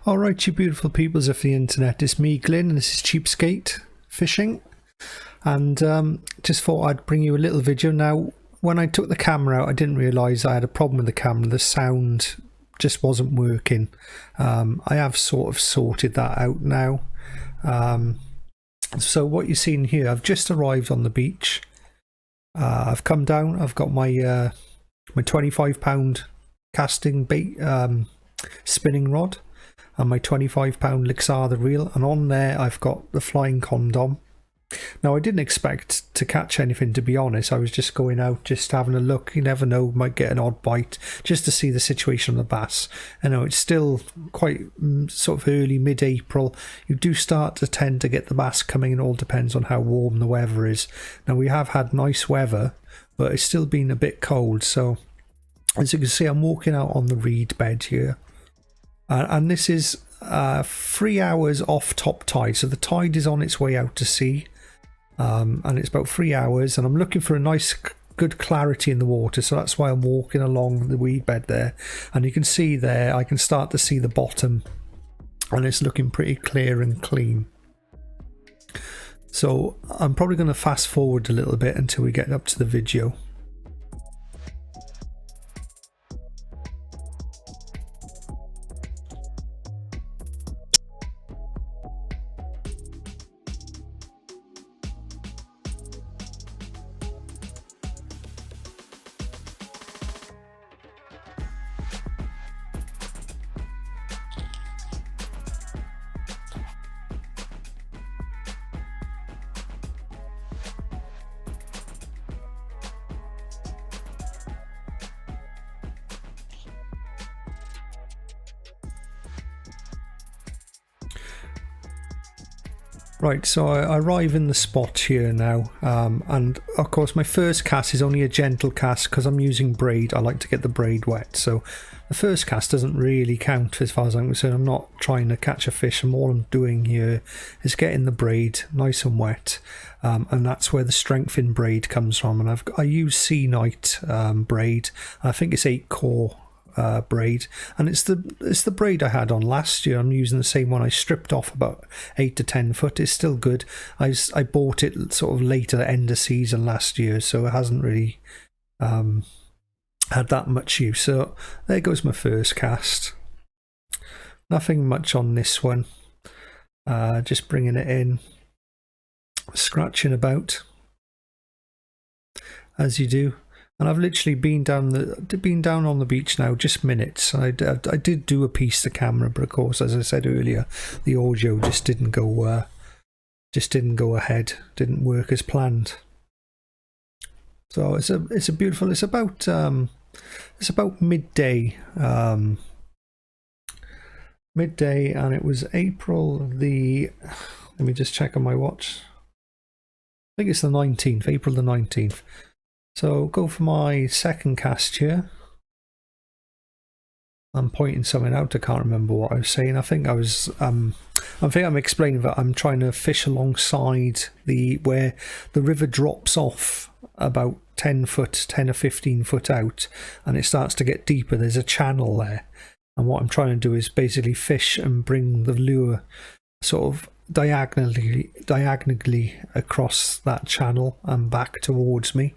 Alright, you beautiful peoples of the internet, it's me Glyn and this is Cheapskate Fishing, and just thought I'd bring you a little video. Now when I took the camera out I didn't realise I had a problem with the camera. The sound just wasn't working. I have sort of sorted that out now. So what you're seeing here, I've just arrived on the beach. I've come down, I've got my my 25-pound KastKing bait spinning rod and my 25-pound Lixada reel, and on there I've got the flying condom. Now I didn't expect to catch anything, to be honest. I was just going out, just having a look. You never know, might get an odd bite, just to see the situation on the bass. I know it's still quite sort of early, mid-April. You do start to tend to get the bass coming. It all depends on how warm the weather is. Now we have had nice weather, but it's still been a bit cold. So as you can see, I'm walking out on the reed bed here. And this is 3 hours off top tide, so the tide is on its way out to sea, and it's about 3 hours, and I'm looking for a nice good clarity in the water, so that's why I'm walking along the weed bed there. And you can see there, I can start to see the bottom, and it's looking pretty clear and clean. So I'm probably going to fast forward a little bit until we get up to the video. Right, so I arrive in the spot here now, and of course my first cast is only a gentle cast because I'm using braid. I like to get the braid wet, so the first cast doesn't really count as far as I'm concerned. I'm not trying to catch a fish, and all I'm doing here is getting the braid nice and wet, and that's where the strength in braid comes from. And I use Seaknight braid. I think it's 8-core braid, and it's the braid I had on last year. I'm using the same one. I stripped off about 8 to 10 foot. It's still good. I bought it sort of later, end of season last year, so it hasn't really had that much use. So there goes my first cast. Nothing much on this one. Just bringing it in, scratching about as you do. And I've literally been down on the beach now just minutes. I did do a piece to camera, but of course, as I said earlier, the audio just didn't go ahead, didn't work as planned. So it's a beautiful. It's about midday, midday, and it was April the. Let me just check on my watch. I think it's the 19th, April the 19th. So go for my second cast here. I'm pointing something out. I can't remember what I was saying. I think I'm explaining that I'm trying to fish alongside where the river drops off about 10 or 15 foot out, and it starts to get deeper. There's a channel there, and what I'm trying to do is basically fish and bring the lure sort of diagonally across that channel and back towards me.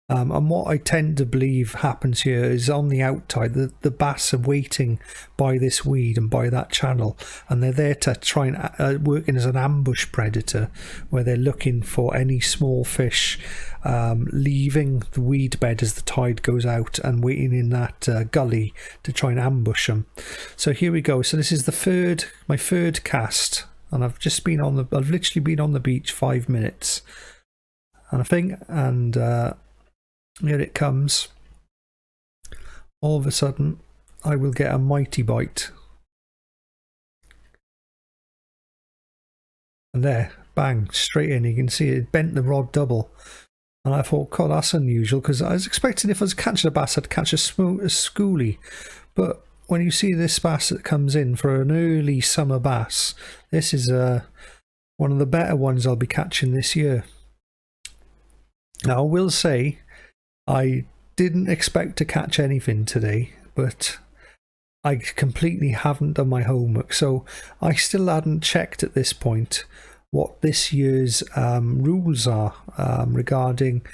And what I tend to believe happens here is on the outtide, the bass are waiting by this weed and by that channel, and they're there to try and working as an ambush predator, where they're looking for any small fish leaving the weed bed as the tide goes out and waiting in that gully to try and ambush them. So here we go. So this is my third cast, and I've literally been on the beach 5 minutes, and I think, here it comes. All of a sudden, I will get a mighty bite. And there, bang, straight in. You can see it bent the rod double. And I thought, God, that's unusual, because I was expecting if I was catching a bass, I'd catch a schoolie. But when you see this bass that comes in for an early summer bass, this is one of the better ones I'll be catching this year. Now, I will say, I didn't expect to catch anything today, but I completely haven't done my homework, so I still hadn't checked at this point what this year's rules are regarding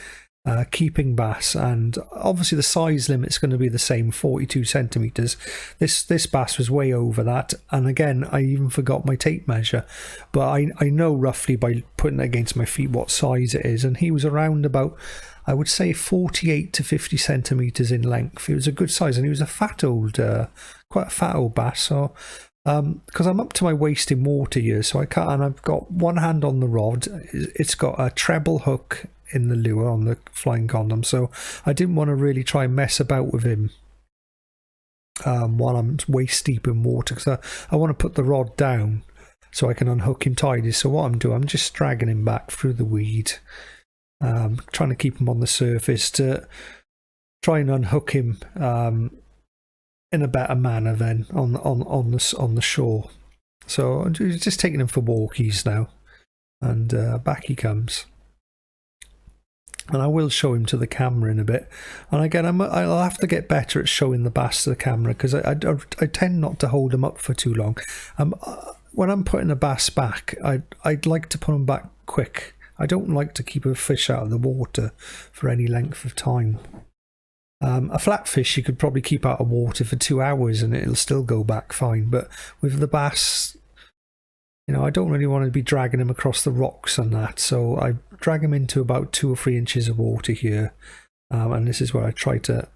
keeping bass, and obviously the size limit's going to be the same, 42 centimeters. This bass was way over that, and again I even forgot my tape measure, but I know roughly by putting it against my feet what size it is, and he was around about, I would say, 48 to 50 centimeters in length. It was a good size, and he was a fat old quite a fat old bass. So because I'm up to my waist in water here, so I can't, and I've got one hand on the rod. It's got a treble hook in the lure on the flying condom, so I didn't want to really try and mess about with him while I'm waist deep in water, because I want to put the rod down so I can unhook him tidy. So what I'm doing, I'm just dragging him back through the weed, trying to keep him on the surface to try and unhook him in a better manner then on the shore. So I'm just taking him for walkies now, and back he comes. And I will show him to the camera in a bit. And again, I'll have to get better at showing the bass to the camera, because I tend not to hold them up for too long. When I'm putting a bass back, I'd like to put them back quick. I don't like to keep a fish out of the water for any length of time. A flatfish you could probably keep out of water for 2 hours and it'll still go back fine. But with the bass, you know, I don't really want to be dragging him across the rocks and that, so I drag him into about 2 or 3 inches of water here, and this is where I try to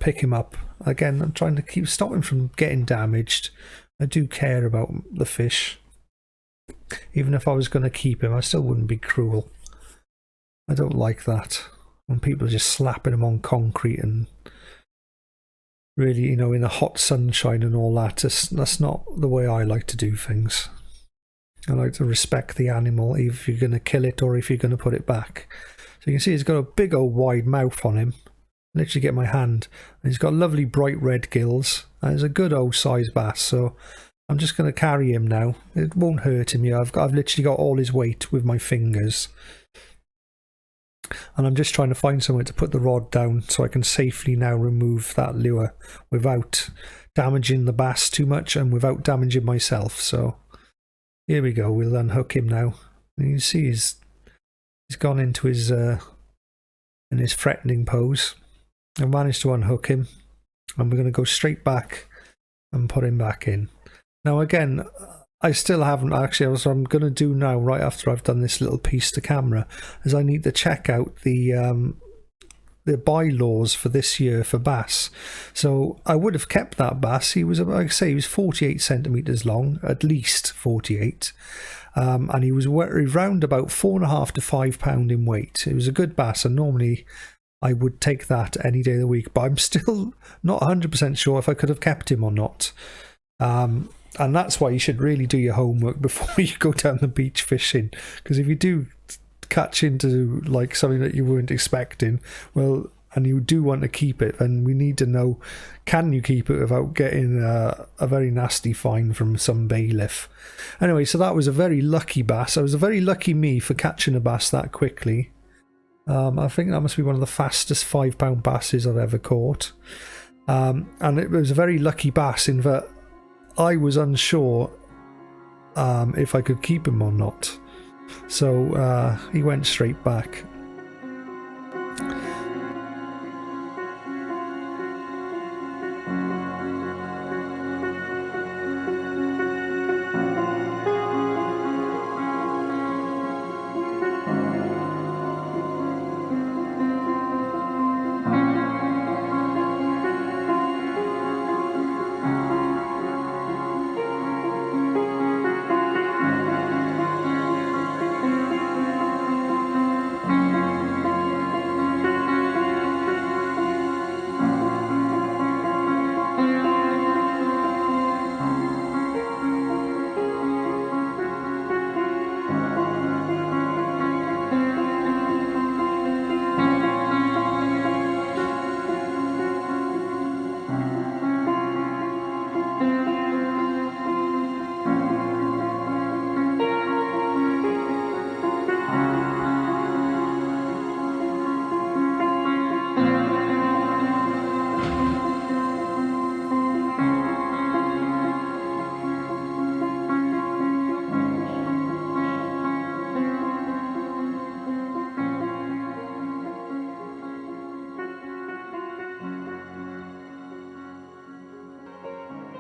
pick him up. Again, I'm trying to stop him from getting damaged. I do care about the fish. Even if I was going to keep him, I still wouldn't be cruel. I don't like that when people are just slapping him on concrete and really, you know, in the hot sunshine and all that. That's not the way I like to do things. I like to respect the animal, either if you're going to kill it or if you're going to put it back. So you can see he's got a big old wide mouth on him. Literally get my hand. And he's got lovely bright red gills. And he's a good old size bass. So I'm just going to carry him now. It won't hurt him here. I've literally got all his weight with my fingers. And I'm just trying to find somewhere to put the rod down so I can safely now remove that lure without damaging the bass too much and without damaging myself. So here we go, we'll unhook him now. And you can see he's gone into his in his threatening pose. I've managed to unhook him, and we're going to go straight back and put him back in. Now again, I still haven't actually, what I'm going to do now, right after I've done this little piece to camera, is I need to check out the bylaws for this year for bass. So I would have kept that bass. He was, like I say, he was 48 centimeters long, at least 48, and he was around about 4.5 to 5 pound in weight. It was a good bass, and normally I would take that any day of the week, but I'm still not 100% sure if I could have kept him or not. And that's why you should really do your homework before you go down the beach fishing, because if you do catch into like something that you weren't expecting, well, and you do want to keep it, then we need to know, can you keep it without getting a very nasty fine from some bailiff? Anyway, so that was a very lucky bass. I was a very lucky me for catching a bass that quickly. I think that must be one of the fastest 5 pound basses I've ever caught. And it was a very lucky bass in that I was unsure if I could keep him or not. So he went straight back.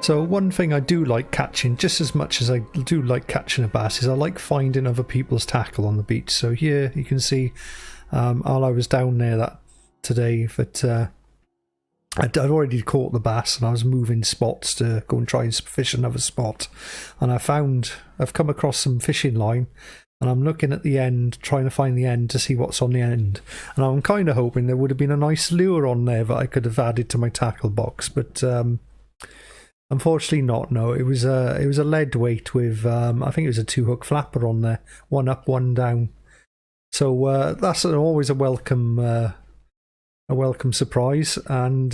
So one thing I do like catching, just as much as I do like catching a bass, is I like finding other people's tackle on the beach. So here you can see while I was down there today that I'd already caught the bass and I was moving spots to go and try and fish another spot. And I've come across some fishing line, and I'm looking at the end, trying to find the end to see what's on the end. And I'm kind of hoping there would have been a nice lure on there that I could have added to my tackle box, but unfortunately not. No, it was a lead weight with I think it was a 2-hook flapper on there, one up, one down. So that's always a welcome surprise, and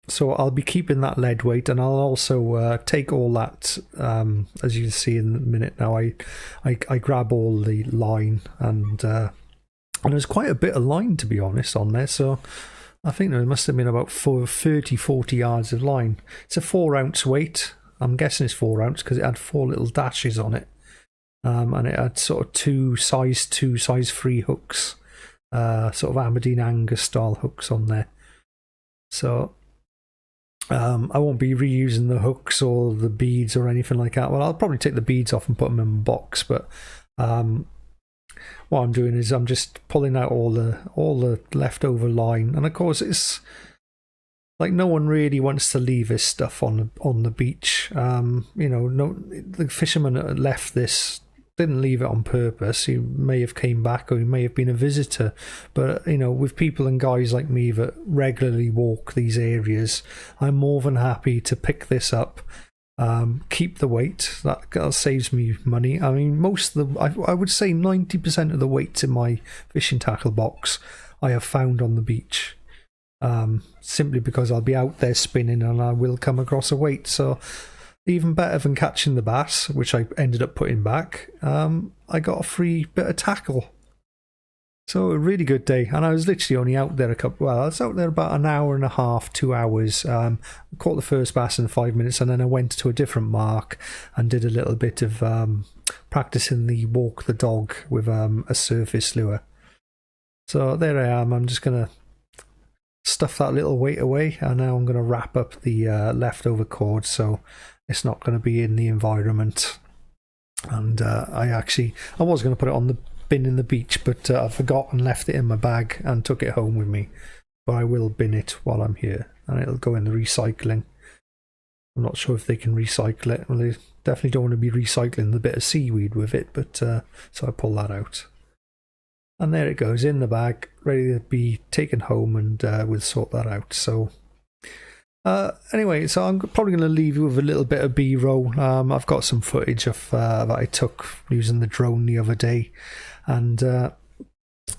so I'll be keeping that lead weight, and I'll also take all that, as you can see in a minute now. I grab all the line, and there's quite a bit of line, to be honest, on there. So I think there must have been about 40 yards of line. It's a 4-ounce weight. I'm guessing it's 4 ounce because it had 4 little dashes on it, and it had sort of 2 size 3 hooks. Sort of Aberdeen Angus style hooks on there. So I won't be reusing the hooks or the beads or anything like that. Well, I'll probably take the beads off and put them in a box, but what I'm doing is I'm just pulling out all the leftover line. And of course, it's like no one really wants to leave this stuff on the beach. The fisherman that left this didn't leave it on purpose. He may have came back, or he may have been a visitor, but with people and guys like me that regularly walk these areas, I'm more than happy to pick this up, keep the weight. That saves me money. I mean, I would say 90% of the weights in my fishing tackle box I have found on the beach, simply because I'll be out there spinning and I will come across a weight. So even better than catching the bass, which I ended up putting back, I got a free bit of tackle. So a really good day. And I was literally only out there I was out there about an hour and a half, 2 hours. Caught the first bass in 5 minutes, and then I went to a different mark and did a little bit of practicing the walk the dog with a surface lure. So there I am. I'm just going to stuff that little weight away, and now I'm going to wrap up the leftover cord so it's not going to be in the environment. And I was going to put it on the bin in the beach, but I forgot and left it in my bag and took it home with me. But I will bin it while I'm here, and it'll go in the recycling. I'm not sure if they can recycle it. Well, they definitely don't want to be recycling the bit of seaweed with it, but so I pull that out. And there it goes in the bag, ready to be taken home, and we'll sort that out. So anyway, so I'm probably going to leave you with a little bit of B-roll. I've got some footage of that I took using the drone the other day. And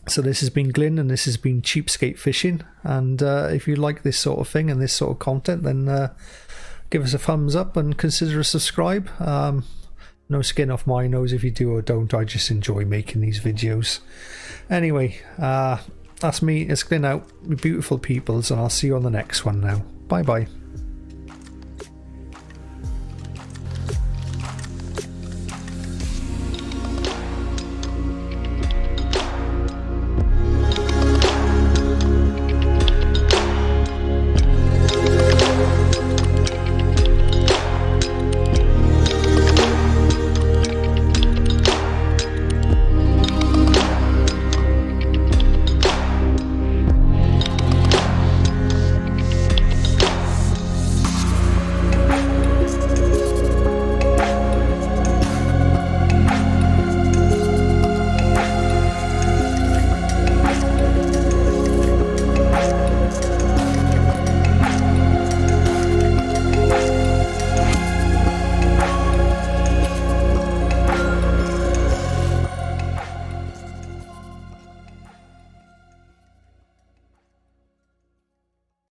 so this has been Glyn, and this has been Cheapskate Fishing. And if you like this sort of thing and this sort of content, then give us a thumbs up and consider a subscribe. No skin off my nose if you do or don't. I just enjoy making these videos. Anyway, that's me. It's Glyn out, beautiful peoples, and I'll see you on the next one now. Bye bye.